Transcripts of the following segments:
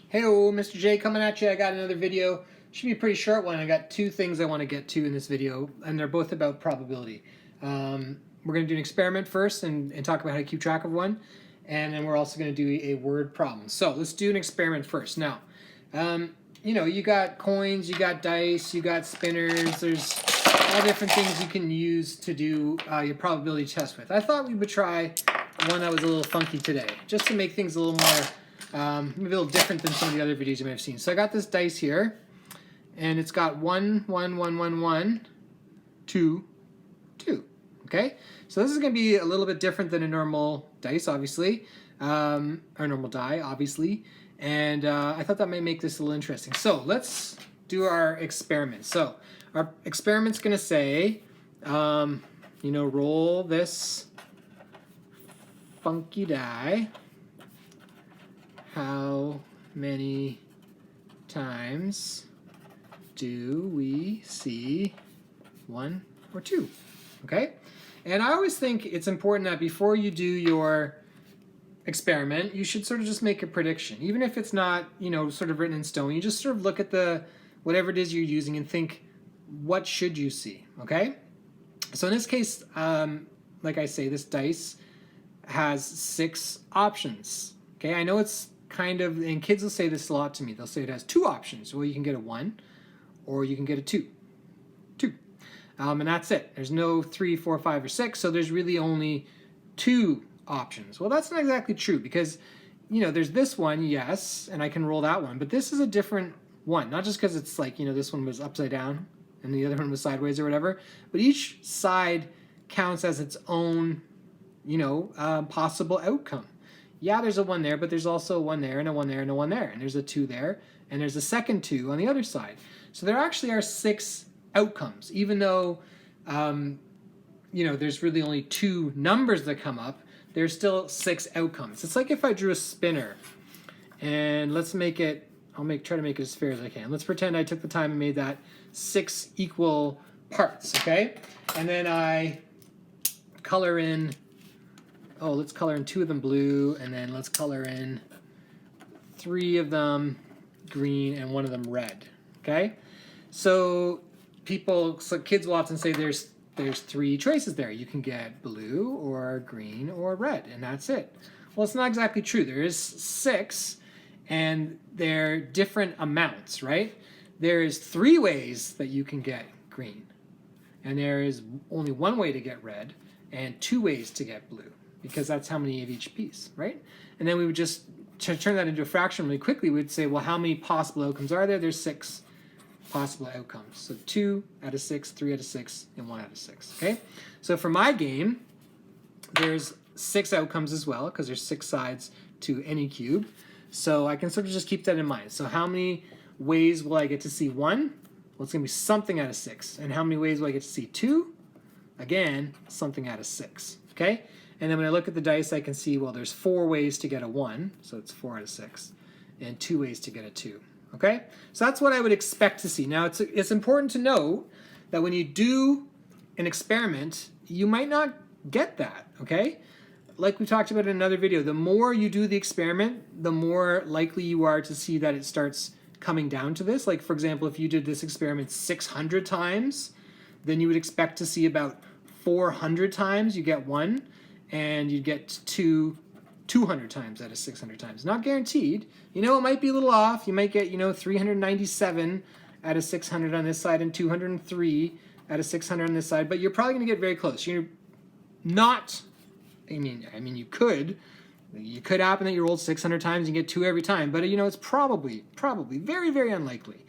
Hey, Mr. J coming at you. I got another video. Should be a pretty short one. I got two things I want to get to in this video, and they're both about probability. We're going to do an experiment first and talk about how to keep track of one, and then we're also going to do a word problem. So let's do an experiment first. Now, you got coins, you got dice, you got spinners. There's all different things you can use to do your probability test with. I thought we would try one that was a little funky today, just to make things a little more maybe a little different than some of the other videos you may have seen. So I got this dice here, and it's got 1, 1, 1, 1, 1, 2, 2. Okay, so this is going to be a little bit different than a normal dice, obviously, or normal die, obviously. And I thought that might make this a little interesting. So let's do our experiment. So our experiment's going to say, roll this funky die. How many times do we see 1 or 2? Okay? And I always think it's important that before you do your experiment, you should sort of just make a prediction. Even if it's not, sort of written in stone, you just sort of look at whatever it is you're using and think, what should you see? Okay? So in this case, like I say, this dice has 6 options. Okay, I know it's kind of, and kids will say this a lot to me. They'll say it has 2 options. Well, you can get a 1 or you can get a 2. And that's it. There's no 3, 4, 5, or 6, so there's really only 2 options. Well, that's not exactly true because, there's this one, yes, and I can roll that one, but this is a different one. Not just because it's like, this one was upside down and the other one was sideways or whatever, but each side counts as its own, possible outcome. Yeah, there's a 1 there, but there's also a 1 there, and a 1 there, and a 1 there, and there's a 2 there, and there's a second 2 on the other side. So there actually are 6 outcomes, even though, there's really only 2 numbers that come up. There's still 6 outcomes. It's like if I drew a spinner, and let's make it. Try to make it as fair as I can. Let's pretend I took the time and made that 6 equal parts, okay? And then I color in. Oh, let's color in 2 of them blue, and then let's color in 3 of them green and 1 of them red. Okay, so kids will often say there's 3 choices there. You can get blue or green or red, and that's it. Well, it's not exactly true. There is 6, and they're different amounts, right? There is 3 ways that you can get green, and there is only 1 way to get red, and 2 ways to get blue, because that's how many of each piece, right? And then we would just, to turn that into a fraction really quickly, we'd say, well, how many possible outcomes are there? There's 6 possible outcomes. So 2 out of 6, 3 out of 6, and 1 out of 6, okay? So for my game, there's 6 outcomes as well, because there's 6 sides to any cube. So I can sort of just keep that in mind. So how many ways will I get to see 1? Well, it's going to be something out of 6. And how many ways will I get to see 2? Again, something out of 6, okay? And then when I look at the dice, I can see, well, there's 4 ways to get a 1, so it's 4 out of 6, and 2 ways to get a 2, okay? So that's what I would expect to see. Now, it's important to know that when you do an experiment, you might not get that, okay? Like we talked about in another video, the more you do the experiment, the more likely you are to see that it starts coming down to this. Like, for example, if you did this experiment 600 times, then you would expect to see about 400 times you get 1, and you'd get 200 times out of 600 times. Not guaranteed. It might be a little off. You might get, 397 out of 600 on this side and 203 out of 600 on this side, but you're probably going to get very close. You're not, you could. It could happen that you rolled 600 times and get 2 every time, but, it's probably very, very unlikely.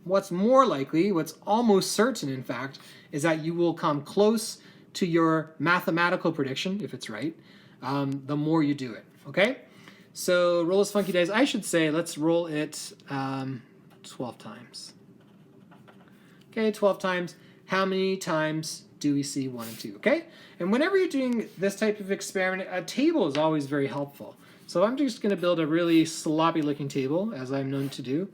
What's more likely, what's almost certain, in fact, is that you will come close to your mathematical prediction, if it's right, the more you do it, okay? So roll this funky dice. I should say, let's roll it 12 times. Okay, 12 times. How many times do we see 1 and 2, okay? And whenever you're doing this type of experiment, a table is always very helpful. So I'm just going to build a really sloppy-looking table, as I'm known to do.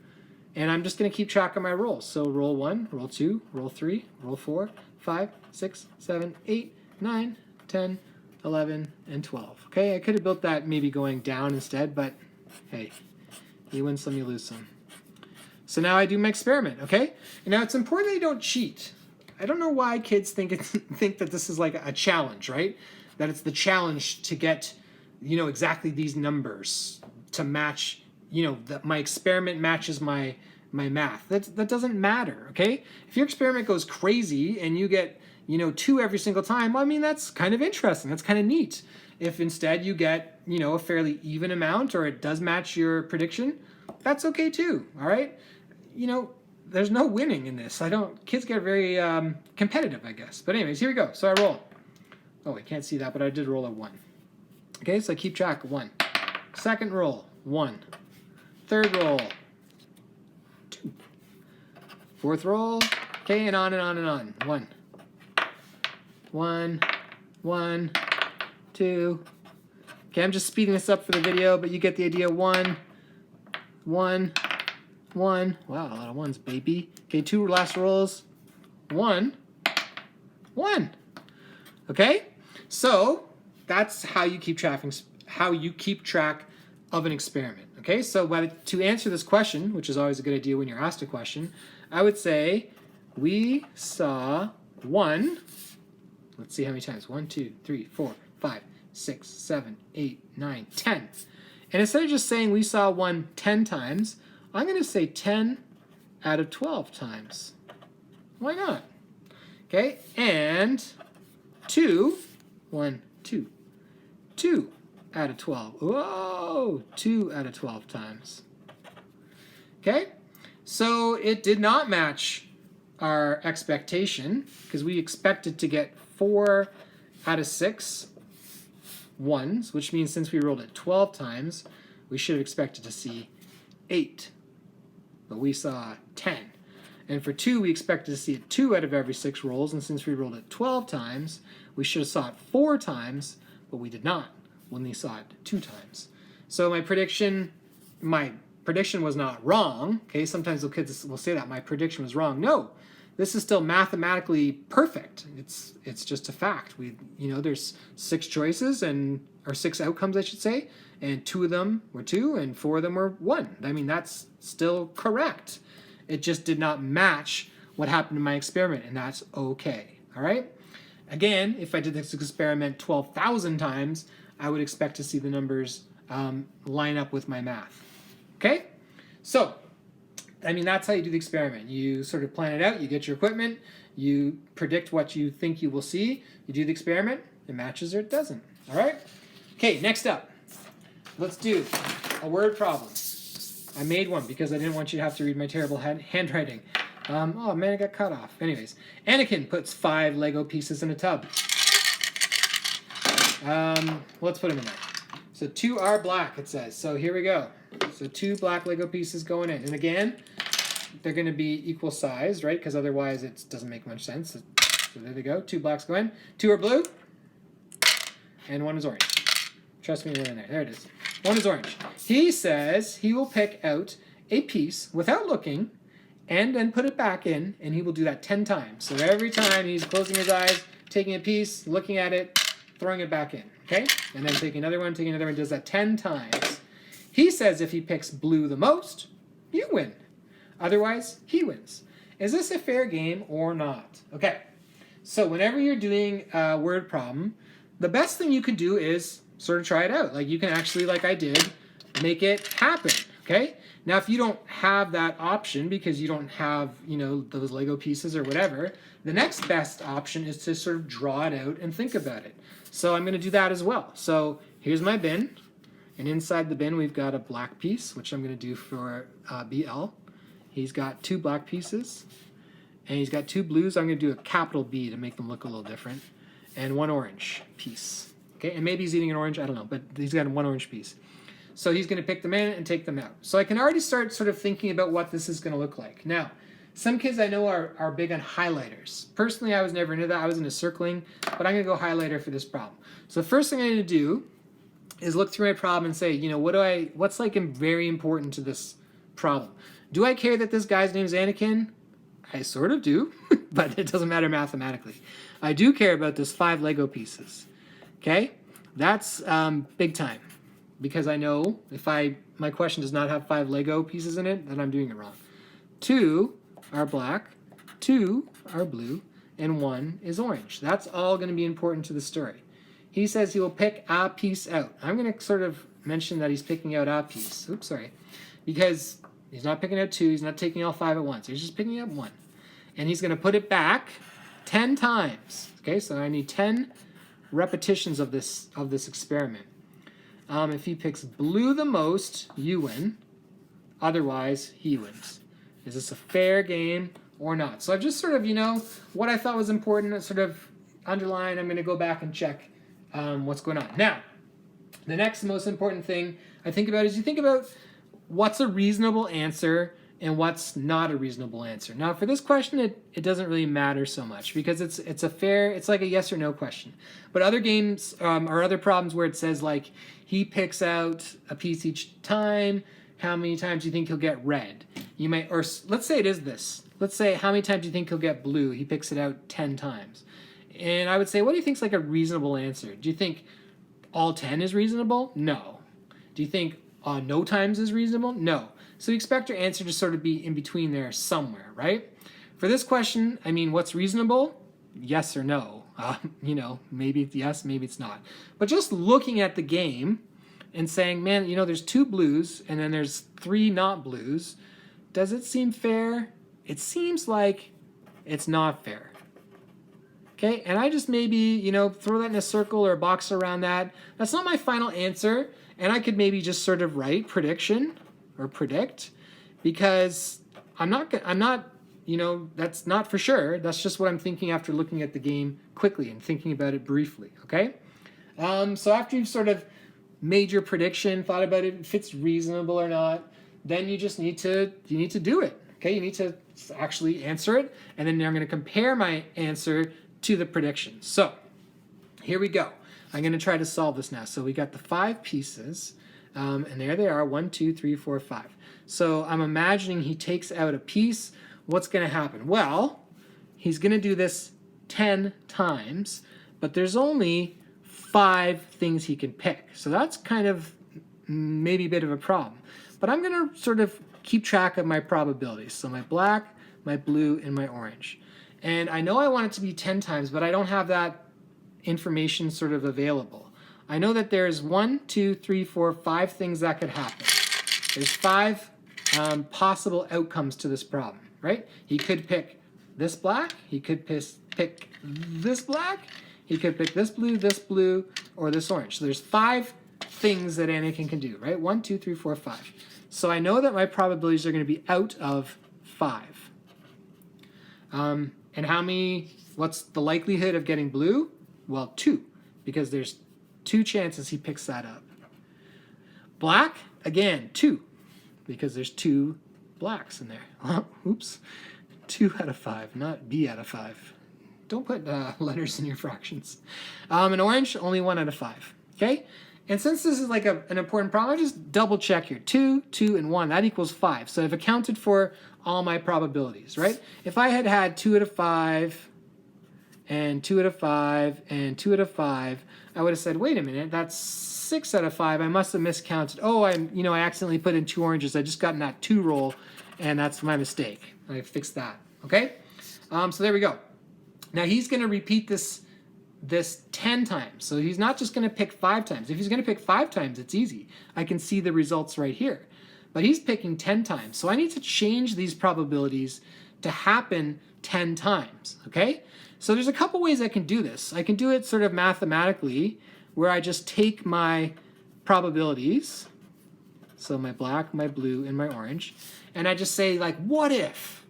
And I'm just going to keep track of my rolls. So roll 1, roll 2, roll 3, roll 4, 5, 6, 7, 8, 9, 10, 11, and 12. Okay, I could have built that maybe going down instead, but hey, You win some, you lose some. So now I do my experiment, okay? And now it's important that you don't cheat. I don't know why kids think that this is like a challenge, right? That it's the challenge to get, you know, exactly these numbers to match, you know, that my experiment matches my math. That doesn't matter, okay? If your experiment goes crazy and you get, you know, 2 every single time, well, I mean, that's kind of interesting. That's kind of neat. If instead you get, you know, a fairly even amount or it does match your prediction, that's okay too, all right? You know, there's no winning in this. Kids get very competitive, I guess. But anyways, here we go. So I roll. Oh, I can't see that, but I did roll a 1. Okay, so I keep track of 1. Second roll, 1. Third roll, 2. Fourth roll, okay, and on and on and on. 1. 1, 1, 2. Okay, I'm just speeding this up for the video, but you get the idea. 1, 1, 1. Wow, a lot of 1s, baby. Okay, 2 last rolls. 1, 1. Okay, so that's how you keep track of an experiment. Okay, so to answer this question, which is always a good idea when you're asked a question, I would say we saw 1. Let's see how many times. 1, 2, 3, 4, 5, 6, 7, 8, 9, 10. And instead of just saying we saw 1 10 times, I'm going to say 10 out of 12 times. Why not? Okay, and 2, 1, 2, 2 out of 12. Whoa, 2 out of 12 times. Okay, so it did not match our expectation because we expected to get 4 out of 6 1s, which means since we rolled it 12 times, we should have expected to see 8. But we saw 10. And for 2, we expected to see it 2 out of every 6 rolls, and since we rolled it 12 times, we should have saw it 4 times, but we did not when we saw it 2 times. So my prediction was not wrong. Okay, sometimes the kids will say that my prediction was wrong. No, this is still mathematically perfect. It's just a fact. There's 6 choices or 6 outcomes, I should say, and 2 of them were 2 and 4 of them were 1. I mean, that's still correct. It just did not match what happened in my experiment, and that's okay. All right? Again, if I did this experiment 12,000 times, I would expect to see the numbers line up with my math. Okay? So, I mean, that's how you do the experiment. You sort of plan it out, you get your equipment, you predict what you think you will see, you do the experiment, it matches or it doesn't. All right? Okay, next up, let's do a word problem. I made one because I didn't want you to have to read my terrible handwriting. Oh man, it got cut off. Anyways, Anakin puts 5 Lego pieces in a tub. Let's put them in there. So 2 are black, it says. So here we go. So 2 black Lego pieces going in. And again, they're going to be equal size, right? Because otherwise it doesn't make much sense. So there they go. 2 blacks go in. 2 are blue. And 1 is orange. Trust me, we're in there. There it is. 1 is orange. He says he will pick out a piece without looking and then put it back in, and he will do that 10 times. So every time he's closing his eyes, taking a piece, looking at it, throwing it back in, okay? And then taking another one, does that 10 times. He says if he picks blue the most, you win. Otherwise, he wins. Is this a fair game or not? Okay, so whenever you're doing a word problem, the best thing you can do is sort of try it out. Like you can actually, like I did, make it happen, okay? Now, if you don't have that option because you don't have, those Lego pieces or whatever, the next best option is to sort of draw it out and think about it. So I'm going to do that as well. So here's my bin, and inside the bin we've got a black piece, which I'm going to do for BL. He's got 2 black pieces, and he's got 2 blues. I'm going to do a capital B to make them look a little different, and 1 orange piece. Okay, and maybe he's eating an orange, I don't know, but he's got 1 orange piece. So he's going to pick them in and take them out. So I can already start sort of thinking about what this is going to look like. Now, some kids I know are big on highlighters. Personally, I was never into that. I was into circling, but I'm going to go highlighter for this problem. So the first thing I'm going to do is look through my problem and say, what's like very important to this problem? Do I care that this guy's name is Anakin? I sort of do, but it doesn't matter mathematically. I do care about this 5 Lego pieces. Okay, that's big time. because I know if my question does not have 5 Lego pieces in it, then I'm doing it wrong. 2 are black, 2 are blue, and 1 is orange. That's all going to be important to the story. He says he will pick a piece out. I'm going to sort of mention that he's picking out a piece. Oops, sorry. Because he's not picking out 2, he's not taking all 5 at once. He's just picking out 1. And he's going to put it back 10 times. Okay, so I need 10 repetitions of this experiment. If he picks blue the most, you win. Otherwise, he wins. Is this a fair game or not? So I've just sort of, what I thought was important, sort of underlined. I'm going to go back and check what's going on. Now, the next most important thing I think about is you think about what's a reasonable answer and what's not a reasonable answer. Now, for this question, it doesn't really matter so much because it's like a yes or no question. But other games or other problems where it says like he picks out a piece each time, how many times do you think he'll get red? You might, or let's say it is this. Let's say how many times do you think he'll get blue? He picks it out 10 times. And I would say, what do you think is like a reasonable answer? Do you think all 10 is reasonable? No. Do you think no times is reasonable? No. So you expect your answer to sort of be in between there somewhere, right? For this question, I mean, what's reasonable? Yes or no. Maybe it's yes, maybe it's not. But just looking at the game and saying, man, there's 2 blues and then there's 3 not blues. Does it seem fair? It seems like it's not fair. Okay, and I just maybe, throw that in a circle or a box around that. That's not my final answer. And I could maybe just sort of write prediction or predict because I'm not, that's not for sure. That's just what I'm thinking after looking at the game quickly and thinking about it briefly, okay? So after you've sort of made your prediction, thought about it, if it's reasonable or not, then you just need to do it, okay? You need to actually answer it, and then I'm going to compare my answer to the prediction. So here we go. I'm going to try to solve this now. So we got the 5 pieces, and there they are, 1, 2, 3, 4, 5. So I'm imagining he takes out a piece. What's going to happen? Well, he's going to do this 10 times, but there's only 5 things he can pick. So that's kind of maybe a bit of a problem. But I'm going to sort of keep track of my probabilities. So my black, my blue, and my orange. And I know I want it to be 10 times, but I don't have that information sort of available. I know that there's 1, 2, 3, 4, 5 things that could happen. There's 5 possible outcomes to this problem, right? He could pick this black, he could pick this black, he could pick this blue, or this orange. So there's 5 things that Anakin can do, right? 1, 2, 3, 4, 5. So I know that my probabilities are going to be out of 5. And what's the likelihood of getting blue? Well, 2, because there's 2 chances he picks that up. Black, again, 2, because there's 2 blacks in there. Oops, 2 out of 5, not B out of 5. Don't put letters in your fractions. And orange, only 1 out of 5, okay? And since this is like an important problem, I just double check here. 2, 2, and 1, that equals 5. So I've accounted for all my probabilities, right? If I had 2 out of 5, and 2 out of 5, and 2 out of 5, I would have said, wait a minute, that's 6 out of 5. I must have miscounted. Oh, I accidentally put in 2 oranges. I just got in that 2 roll, and that's my mistake. I fixed that, okay? So there we go. Now he's going to repeat this 10 times. So he's not just going to pick 5 times. If he's going to pick 5 times, it's easy. I can see the results right here. But he's picking 10 times. So I need to change these probabilities to happen 10 times, okay? So there's a couple ways I can do this. I can do it sort of mathematically, where I just take my probabilities, so my black, my blue, and my orange, and I just say, like, what if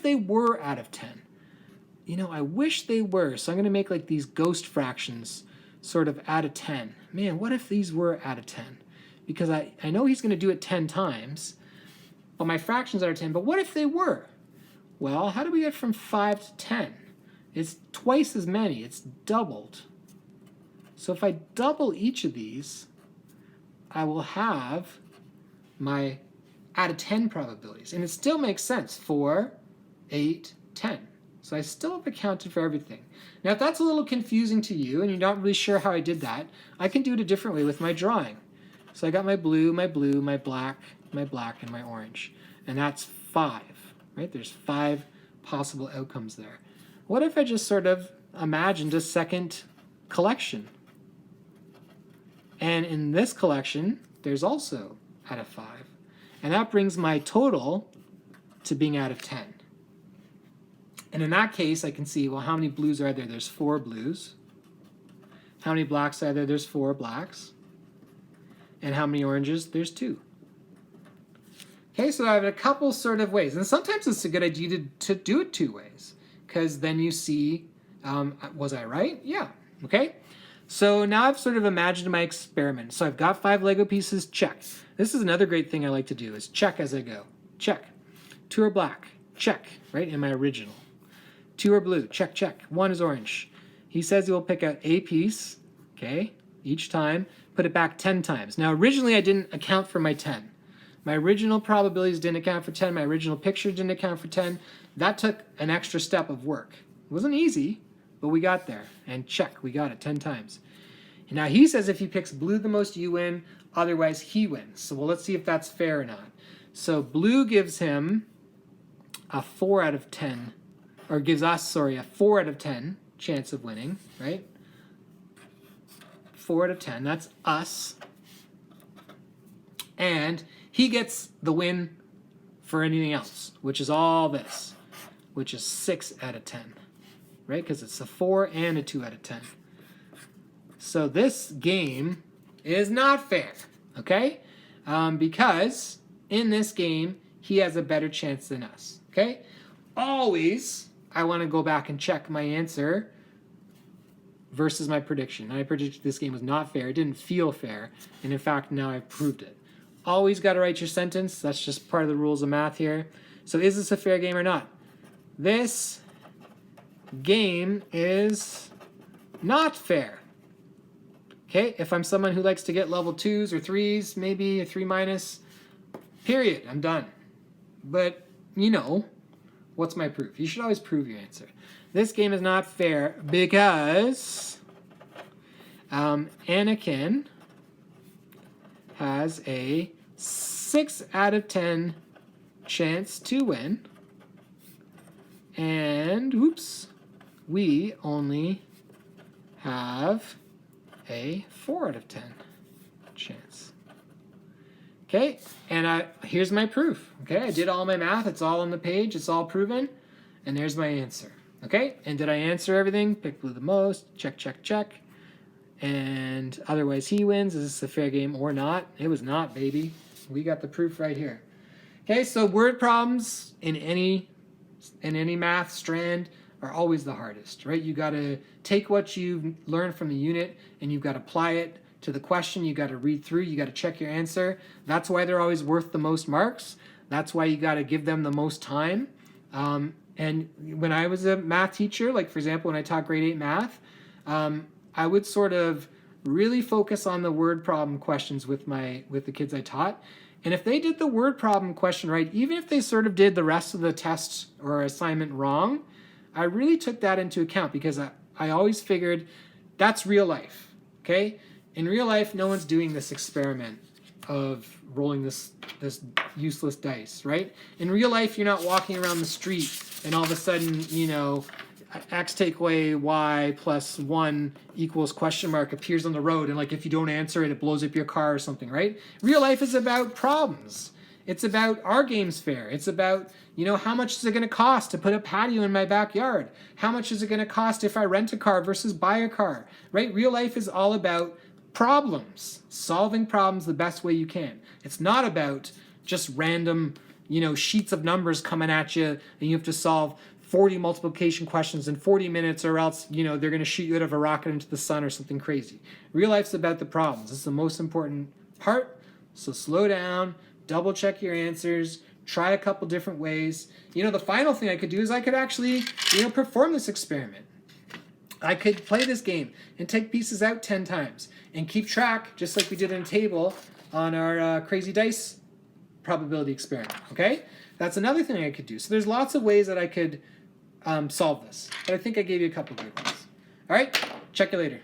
they were out of 10? I wish they were. So I'm going to make like these ghost fractions sort of out of 10. Man, what if these were out of 10? Because I know he's going to do it 10 times, but my fractions are 10. But what if they were? Well, how do we get from 5 to 10? It's twice as many. It's doubled. So if I double each of these, I will have my out of 10 probabilities. And it still makes sense. 4, 8, 10. So I still have accounted for everything. Now, if that's a little confusing to you and you're not really sure how I did that, I can do it a different way with my drawing. So I got my blue, my black, and my orange. And that's 5, right? There's 5 possible outcomes there. What if I just sort of imagined a second collection? And in this collection, there's also out of 5. And that brings my total to being out of 10. And in that case, I can see, well, how many blues are there? There's 4 blues. How many blacks are there? There's 4 blacks. And how many oranges? There's 2. Okay, so I have a couple sort of ways. And sometimes it's a good idea to do it 2 ways, because then you see, was I right? Yeah, okay. So now I've sort of imagined my experiment. So I've got 5 Lego pieces, check. This is another great thing I like to do, is check as I go. Check. 2 are black, check, right, in my original. 2 are blue, check, check. 1 is orange. He says he will pick out a piece, okay, each time, put it back 10 times. Now, originally I didn't account for my 10. My original probabilities didn't account for 10. My original picture didn't account for 10. That took an extra step of work. It wasn't easy, but we got there. And check, we got it 10 times. And now he says if he picks blue the most, you win. Otherwise, he wins. So well, let's see if that's fair or not. So blue gives him a 4 out of 10, or gives us, sorry, a 4 out of 10 chance of winning, right? 4 out of 10, that's us. And he gets the win for anything else, which is all this, which is 6 out of 10, right? Because it's a 4 and a 2 out of 10. So this game is not fair, okay? Because in this game, he has a better chance than us, okay? Always, I want to go back and check my answer versus my prediction. I predicted this game was not fair. It didn't feel fair. And in fact, now I've proved it. Always got to write your sentence. That's just part of the rules of math here. So is this a fair game or not? This game is not fair. Okay, if I'm someone who likes to get level 2s or 3s, maybe a 3 minus, period, I'm done. But, you know, what's my proof? You should always prove your answer. This game is not fair because Anakin has a 6 out of 10 chance to win. And, oops, we only have a 4 out of 10 chance. Okay, and here's my proof. Okay, I did all my math. It's all on the page. It's all proven. And there's my answer. Okay, and did I answer everything? Pick blue the most. Check, check, check. And otherwise he wins. Is this a fair game or not? It was not, baby. We got the proof right here. Okay, so word problems in any math strand are always the hardest, right? You got to take what you've learned from the unit and you've got to apply it to the question. You got to read through. You got to check your answer. That's why they're always worth the most marks. That's why you got to give them the most time. And when I was a math teacher, like for example, when I taught grade 8 math, I would sort of really focus on the word problem questions with the kids I taught. And if they did the word problem question right, even if they sort of did the rest of the test or assignment wrong, I really took that into account because I always figured that's real life, okay? In real life, no one's doing this experiment of rolling this useless dice, right? In real life, you're not walking around the street and all of a sudden, you know, x take away y plus 1 equals question mark appears on the road, and like if you don't answer it, it blows up your car or something, right? Real life is about problems. It's about our game's fair. It's about, you know, how much is it going to cost to put a patio in my backyard? How much is it going to cost if I rent a car versus buy a car, right? Real life is all about problems, solving problems the best way you can. It's not about just random, you know, sheets of numbers coming at you and you have to solve 40 multiplication questions in 40 minutes or else, you know, they're going to shoot you out of a rocket into the sun or something crazy. Real life's about the problems. It's the most important part. So slow down, double check your answers, try a couple different ways. You know, the final thing I could do is I could actually, you know, perform this experiment. I could play this game and take pieces out 10 times and keep track, just like we did in a table on our crazy dice probability experiment, okay? That's another thing I could do. So there's lots of ways that I could solve this. But I think I gave you a couple good ones. All right, check you later.